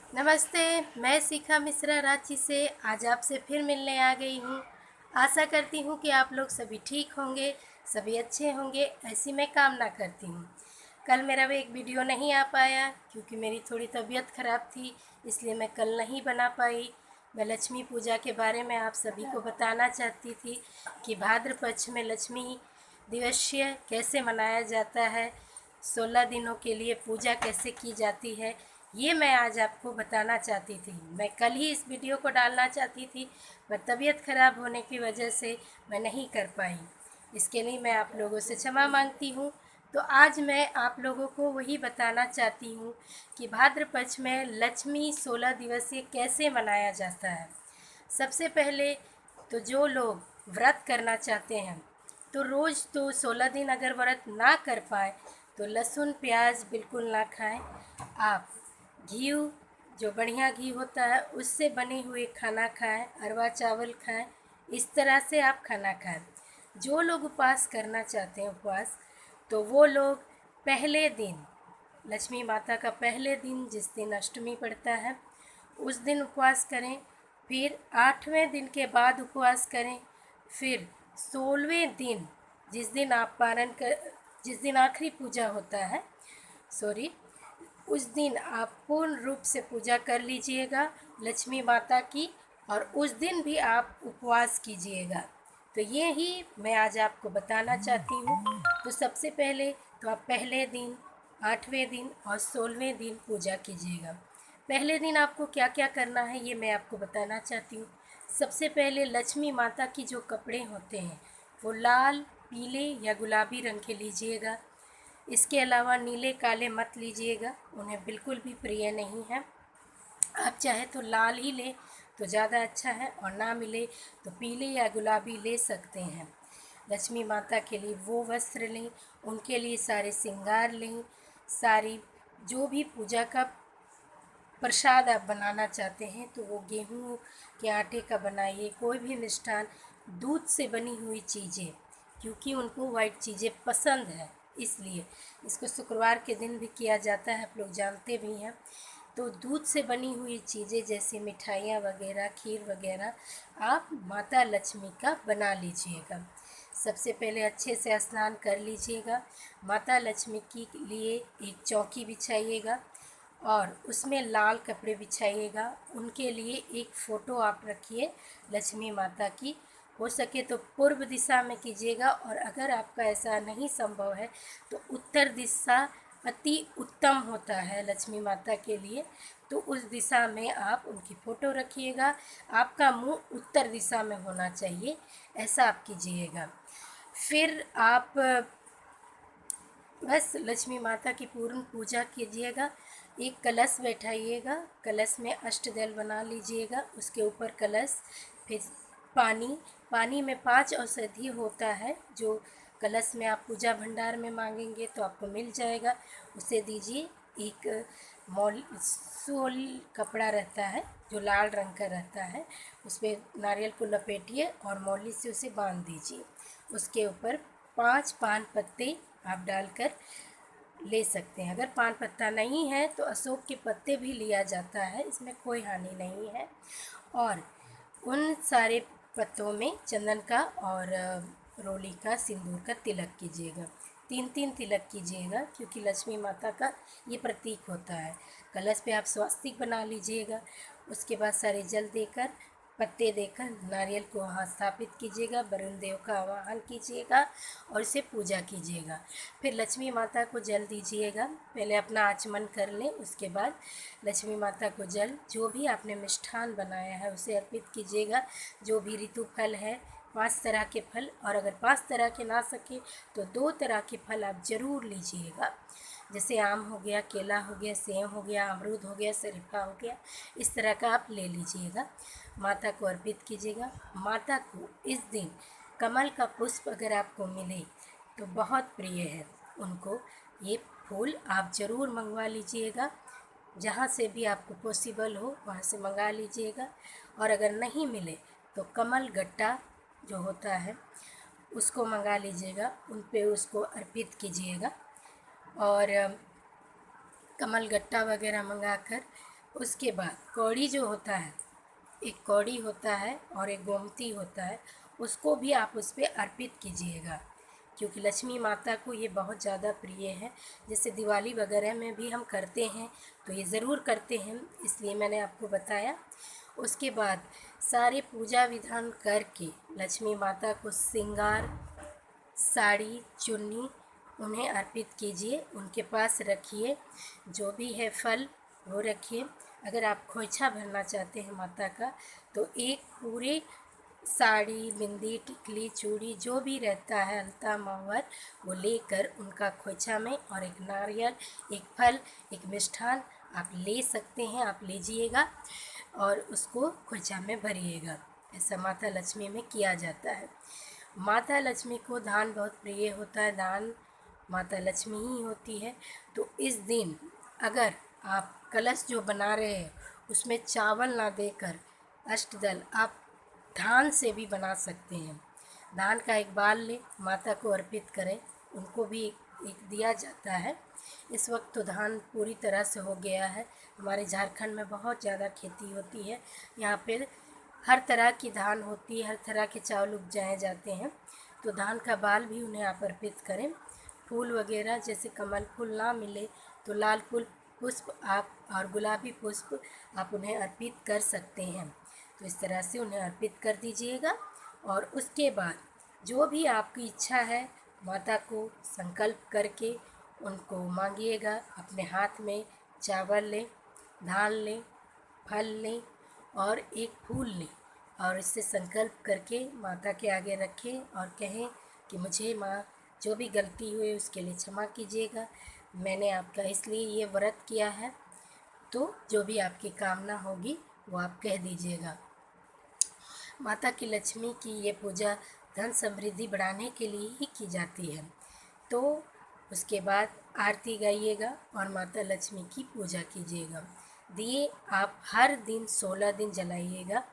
नमस्ते। मैं शिखा मिश्रा रांची से आज आपसे फिर मिलने आ गई हूँ। आशा करती हूँ कि आप लोग सभी ठीक होंगे, सभी अच्छे होंगे, ऐसी मैं कामना करती हूँ। कल मेरा भी एक वीडियो नहीं आ पाया क्योंकि मेरी थोड़ी तबीयत ख़राब थी, इसलिए मैं कल नहीं बना पाई। मैं लक्ष्मी पूजा के बारे में आप सभी को बताना चाहती थी कि भाद्र पक्ष में लक्ष्मी दिवसीय कैसे मनाया जाता है, 16 दिनों के लिए पूजा कैसे की जाती है, ये मैं आज आपको बताना चाहती थी। मैं कल ही इस वीडियो को डालना चाहती थी, पर तबीयत ख़राब होने की वजह से मैं नहीं कर पाई। इसके लिए मैं आप लोगों से क्षमा मांगती हूँ। तो आज मैं आप लोगों को वही बताना चाहती हूँ कि भाद्र पक्ष में लक्ष्मी 16 दिवसीय कैसे मनाया जाता है। सबसे पहले तो जो लोग व्रत करना चाहते हैं, तो रोज़ तो 16 दिन अगर व्रत ना कर पाए तो लहसुन प्याज बिल्कुल ना खाएं। आप घी, जो बढ़िया घी होता है उससे बने हुए खाना खाएं, अरवा चावल खाएं, इस तरह से आप खाना खाएं। जो लोग उपवास करना चाहते हैं उपवास, तो वो लोग पहले दिन, लक्ष्मी माता का पहले दिन जिस दिन अष्टमी पड़ता है उस दिन उपवास करें, फिर 8वें दिन के बाद उपवास करें, फिर 16वें दिन जिस दिन आप पारण कर, जिस दिन आखिरी पूजा होता है, सॉरी, उस दिन आप पूर्ण रूप से पूजा कर लीजिएगा लक्ष्मी माता की, और उस दिन भी आप उपवास कीजिएगा। तो ये ही मैं आज आपको बताना चाहती हूँ। तो सबसे पहले तो आप पहले दिन, 8वें दिन और 16वें दिन पूजा कीजिएगा। पहले दिन आपको क्या क्या करना है ये मैं आपको बताना चाहती हूँ। सबसे पहले लक्ष्मी माता की जो कपड़े होते हैं वो लाल, पीले या गुलाबी रंग के लीजिएगा। इसके अलावा नीले काले मत लीजिएगा, उन्हें बिल्कुल भी प्रिय नहीं है। आप चाहे तो लाल ही लें तो ज़्यादा अच्छा है, और ना मिले तो पीले या गुलाबी ले सकते हैं। लक्ष्मी माता के लिए वो वस्त्र लें, उनके लिए सारे श्रृंगार लें, सारी जो भी पूजा का प्रसाद आप बनाना चाहते हैं तो वो गेहूँ के आटे का बनाइए, कोई भी मिष्ठान, दूध से बनी हुई चीज़ें, क्योंकि उनको वाइट चीज़ें पसंद है, इसलिए इसको शुक्रवार के दिन भी किया जाता है, आप लोग जानते भी हैं। तो दूध से बनी हुई चीज़ें जैसे मिठाइयाँ वगैरह, खीर वगैरह आप माता लक्ष्मी का बना लीजिएगा। सबसे पहले अच्छे से स्नान कर लीजिएगा। माता लक्ष्मी के लिए एक चौकी बिछाइएगा और उसमें लाल कपड़े बिछाइएगा। उनके लिए एक फ़ोटो आप रखिए लक्ष्मी माता की, हो सके तो पूर्व दिशा में कीजिएगा, और अगर आपका ऐसा नहीं संभव है तो उत्तर दिशा अति उत्तम होता है लक्ष्मी माता के लिए, तो उस दिशा में आप उनकी फ़ोटो रखिएगा। आपका मुंह उत्तर दिशा में होना चाहिए, ऐसा आप कीजिएगा। फिर आप बस लक्ष्मी माता की पूर्ण पूजा कीजिएगा। एक कलश बैठाइएगा, कलश में अष्टदल बना लीजिएगा, उसके ऊपर कलश, फिर पानी, पानी में 5 औषधि होता है जो कलश में आप पूजा भंडार में मांगेंगे तो आपको मिल जाएगा, उसे दीजिए। एक सोल कपड़ा रहता है जो लाल रंग का रहता है, उस पर नारियल को लपेटिए और मौली से उसे बांध दीजिए। उसके ऊपर 5 पान पत्ते आप डालकर ले सकते हैं। अगर पान पत्ता नहीं है तो अशोक के पत्ते भी लिया जाता है, इसमें कोई हानि नहीं है। और उन सारे पत्तों में चंदन का और रोली का, सिंदूर का तिलक कीजिएगा। 3-3 तिलक कीजिएगा, क्योंकि लक्ष्मी माता का ये प्रतीक होता है। कलश पे आप स्वास्तिक बना लीजिएगा। उसके बाद सारे जल देकर, पत्ते देकर नारियल को वहाँ स्थापित कीजिएगा, वरुण देव का आवाहन कीजिएगा और इसे पूजा कीजिएगा। फिर लक्ष्मी माता को जल दीजिएगा। पहले अपना आचमन कर लें, उसके बाद लक्ष्मी माता को जल, जो भी आपने मिष्ठान बनाया है उसे अर्पित कीजिएगा। जो भी ऋतु फल है, 5 तरह के फल, और अगर 5 तरह के ना सके तो 2 तरह के फल आप ज़रूर लीजिएगा। जैसे आम हो गया, केला हो गया, सेब हो गया, अमरूद हो गया, शरीफा हो गया, इस तरह का आप ले लीजिएगा। माता को अर्पित कीजिएगा। माता को इस दिन कमल का पुष्प अगर आपको मिले तो बहुत प्रिय है उनको, ये फूल आप ज़रूर मंगवा लीजिएगा। जहाँ से भी आपको पॉसिबल हो वहाँ से मंगा लीजिएगा। और अगर नहीं मिले तो कमल गट्टा जो होता है उसको मंगा लीजिएगा, उन पे उसको अर्पित कीजिएगा। और कमल गट्टा वगैरह मंगाकर उसके बाद कौड़ी जो होता है, एक कौड़ी होता है और एक गोमती होता है, उसको भी आप उस पर अर्पित कीजिएगा, क्योंकि लक्ष्मी माता को ये बहुत ज़्यादा प्रिय है। जैसे दिवाली वगैरह में भी हम करते हैं तो ये ज़रूर करते हैं, इसलिए मैंने आपको बताया। उसके बाद सारे पूजा विधान करके लक्ष्मी माता को श्रृंगार, साड़ी, चुन्नी उन्हें अर्पित कीजिए, उनके पास रखिए। जो भी है फल वो रखिए। अगर आप खोइछा भरना चाहते हैं माता का, तो एक पूरे साड़ी, बिंदी, टिकली, चूड़ी जो भी रहता है, अलता, मावर, वो लेकर उनका खोइछा में, और एक नारियल, एक फल, एक मिष्ठान आप ले सकते हैं, आप लीजिएगा और उसको खोइछा में भरिएगा। ऐसा माता लक्ष्मी में किया जाता है। माता लक्ष्मी को दान बहुत प्रिय होता है, दान माता लक्ष्मी ही होती है। तो इस दिन अगर आप कलश जो बना रहे हैं उसमें चावल ना देकर अष्टदल आप धान से भी बना सकते हैं। धान का एक बाल ले, माता को अर्पित करें, उनको भी एक दिया जाता है। इस वक्त तो धान पूरी तरह से हो गया है। हमारे झारखंड में बहुत ज़्यादा खेती होती है, यहाँ पे हर तरह की धान होती है, हर तरह के चावल उपजाए जाते हैं। तो धान का बाल भी उन्हें आप अर्पित करें। फूल वगैरह जैसे कमल फूल ना मिले तो लाल फूल पुष्प आप और गुलाबी पुष्प आप उन्हें अर्पित कर सकते हैं। तो इस तरह से उन्हें अर्पित कर दीजिएगा। और उसके बाद जो भी आपकी इच्छा है माता को संकल्प करके उनको मांगिएगा। अपने हाथ में चावल लें, धान लें, फल लें और एक फूल लें, और इससे संकल्प करके माता के आगे रखें और कहें कि मुझे माँ जो भी गलती हुई उसके लिए क्षमा कीजिएगा, मैंने आपका इसलिए ये व्रत किया है। तो जो भी आपकी कामना होगी वो आप कह दीजिएगा। माता की लक्ष्मी की ये पूजा धन समृद्धि बढ़ाने के लिए ही की जाती है। तो उसके बाद आरती गाइएगा और माता लक्ष्मी की पूजा कीजिएगा। दिए आप हर दिन 16 दिन जलाइएगा।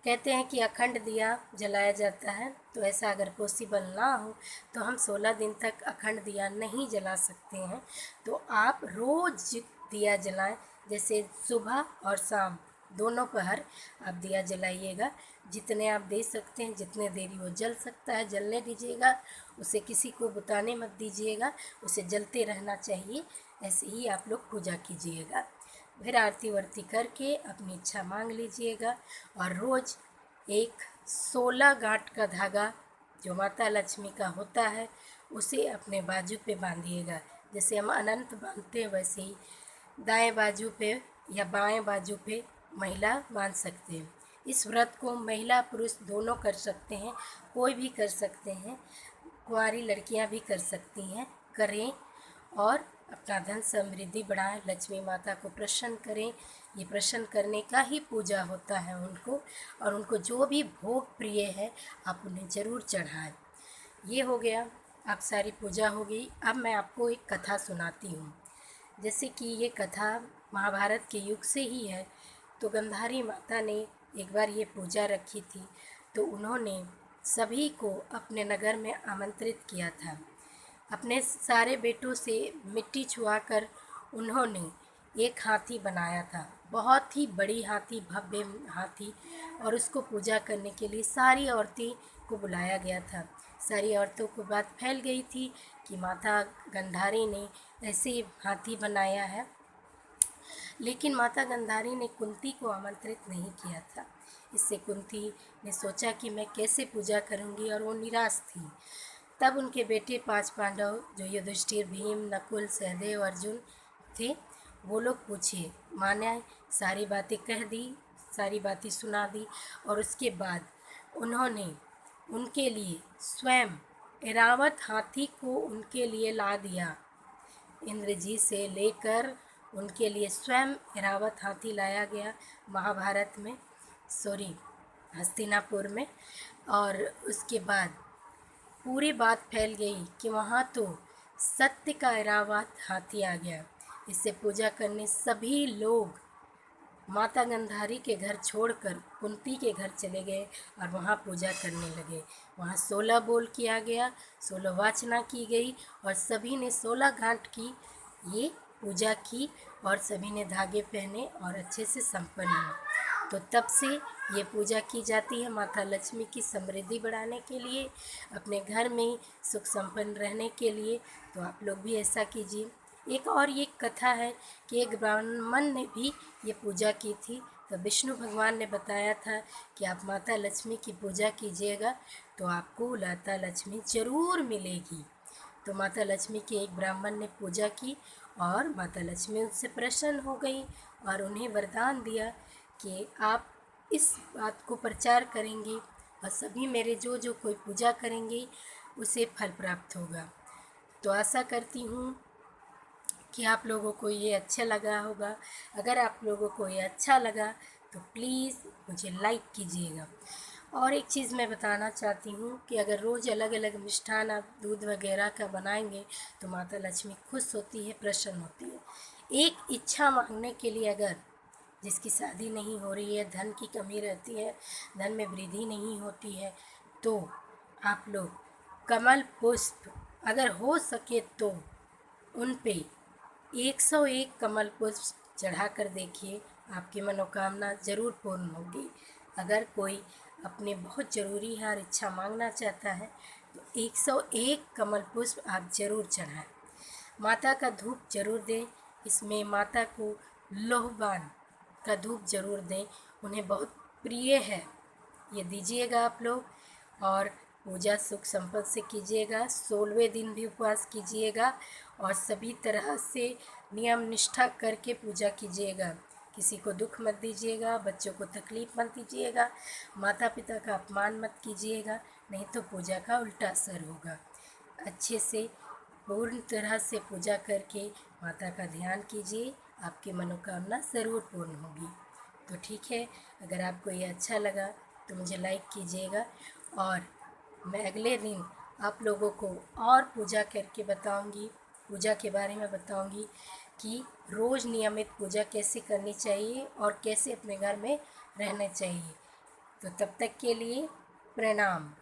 कहते हैं कि अखंड दिया जलाया जाता है, तो ऐसा अगर पॉसिबल ना हो तो हम 16 दिन तक अखंड दिया नहीं जला सकते हैं। तो आप रोज़ दिया जलाएं, जैसे सुबह और शाम दोनों पहर आप दिया जलाइएगा। जितने आप दे सकते हैं, जितने देरी वो जल सकता है जलने दीजिएगा, उसे किसी को बुताने मत दीजिएगा, उसे जलते रहना चाहिए। ऐसे ही आप लोग पूजा कीजिएगा। फिर आरती वारती करके अपनी इच्छा मांग लीजिएगा। और रोज़ एक 16 गांठ का धागा जो माता लक्ष्मी का होता है उसे अपने बाजू पे बांधिएगा। जैसे हम अनंत बांधते हैं वैसे ही दाएं बाजू पे या बाएं बाजू पे महिला बांध सकते हैं। इस व्रत को महिला पुरुष दोनों कर सकते हैं, कोई भी कर सकते हैं, कुंवारी लड़कियां भी कर सकती हैं। करें और अपना धन समृद्धि बढ़ाएं, लक्ष्मी माता को प्रसन्न करें। ये प्रसन्न करने का ही पूजा होता है उनको, और उनको जो भी भोग प्रिय है आप उन्हें ज़रूर चढ़ाएं। ये हो गया, अब सारी पूजा हो गई। अब मैं आपको एक कथा सुनाती हूँ। जैसे कि ये कथा महाभारत के युग से ही है। तो गंधारी माता ने एक बार ये पूजा रखी थी, तो उन्होंने सभी को अपने नगर में आमंत्रित किया था। अपने सारे बेटों से मिट्टी छुआकर उन्होंने एक हाथी बनाया था, बहुत ही बड़ी हाथी, भव्य हाथी, और उसको पूजा करने के लिए सारी औरतें को बुलाया गया था। सारी औरतों को बात फैल गई थी कि माता गंधारी ने ऐसे हाथी बनाया है, लेकिन माता गंधारी ने कुंती को आमंत्रित नहीं किया था। इससे कुंती ने सोचा कि मैं कैसे पूजा करूंगी, और वो निराश थी। तब उनके बेटे 5 पांडव जो युधिष्ठिर, भीम, नकुल, सहदेव, अर्जुन थे, वो लोग पूछे, माने सारी बातें कह दी, सारी बातें सुना दी। और उसके बाद उन्होंने उनके लिए स्वयं ऐरावत हाथी को उनके लिए ला दिया। इंद्र जी से लेकर उनके लिए स्वयं ऐरावत हाथी लाया गया महाभारत में, हस्तिनापुर में। और उसके बाद पूरी बात फैल गई कि वहाँ तो सत्य का ऐरावत हाथी आ गया। इससे पूजा करने सभी लोग माता गंधारी के घर छोड़कर कुंती के घर चले गए और वहाँ पूजा करने लगे। वहाँ 16 बोल किया गया, 16 वाचना की गई, और सभी ने 16 गांठ की ये पूजा की और सभी ने धागे पहने और अच्छे से संपन्न हुआ। तो तब से ये पूजा की जाती है माता लक्ष्मी की समृद्धि बढ़ाने के लिए, अपने घर में सुख संपन्न रहने के लिए। तो आप लोग भी ऐसा कीजिए। एक और ये कथा है कि एक ब्राह्मण ने भी ये पूजा की थी। तो विष्णु भगवान ने बताया था कि आप माता लक्ष्मी की पूजा कीजिएगा तो आपको माता लक्ष्मी ज़रूर मिलेगी। तो माता लक्ष्मी के एक ब्राह्मण ने पूजा की और माता लक्ष्मी उनसे प्रसन्न हो गई और उन्हें वरदान दिया कि आप इस बात को प्रचार करेंगे और सभी मेरे जो जो कोई पूजा करेंगे उसे फल प्राप्त होगा। तो आशा करती हूँ कि आप लोगों को ये अच्छा लगा होगा। अगर आप लोगों को ये अच्छा लगा तो प्लीज़ मुझे लाइक कीजिएगा। और एक चीज़ मैं बताना चाहती हूँ कि अगर रोज़ अलग अलग मिष्ठान आप दूध वगैरह का बनाएंगे तो माता लक्ष्मी खुश होती है, प्रसन्न होती है। एक इच्छा मांगने के लिए अगर जिसकी शादी नहीं हो रही है, धन की कमी रहती है, धन में वृद्धि नहीं होती है, तो आप लोग कमल पुष्प अगर हो सके तो उन पे 101 कमल पुष्प चढ़ा कर देखिए, आपकी मनोकामना ज़रूर पूर्ण होगी। अगर कोई अपने बहुत ज़रूरी हर इच्छा मांगना चाहता है तो 101 कमल पुष्प आप ज़रूर चढ़ाएं। माता का धूप ज़रूर दें, इसमें माता को लोहबान का धूप ज़रूर दें, उन्हें बहुत प्रिय है, ये दीजिएगा आप लोग। और पूजा सुख संपन्न से कीजिएगा, 16वें दिन भी उपवास कीजिएगा और सभी तरह से नियम निष्ठा करके पूजा कीजिएगा। किसी को दुख मत दीजिएगा, बच्चों को तकलीफ़ मत दीजिएगा, माता पिता का अपमान मत कीजिएगा, नहीं तो पूजा का उल्टा असर होगा। अच्छे से पूर्ण तरह से पूजा करके माता का ध्यान कीजिए, आपकी मनोकामना ज़रूर पूर्ण होगी। तो ठीक है, अगर आपको ये अच्छा लगा तो मुझे लाइक कीजिएगा और मैं अगले दिन आप लोगों को और पूजा करके बताऊंगी, पूजा के बारे में बताऊंगी कि रोज़ नियमित पूजा कैसे करनी चाहिए और कैसे अपने घर में रहना चाहिए। तो तब तक के लिए प्रणाम।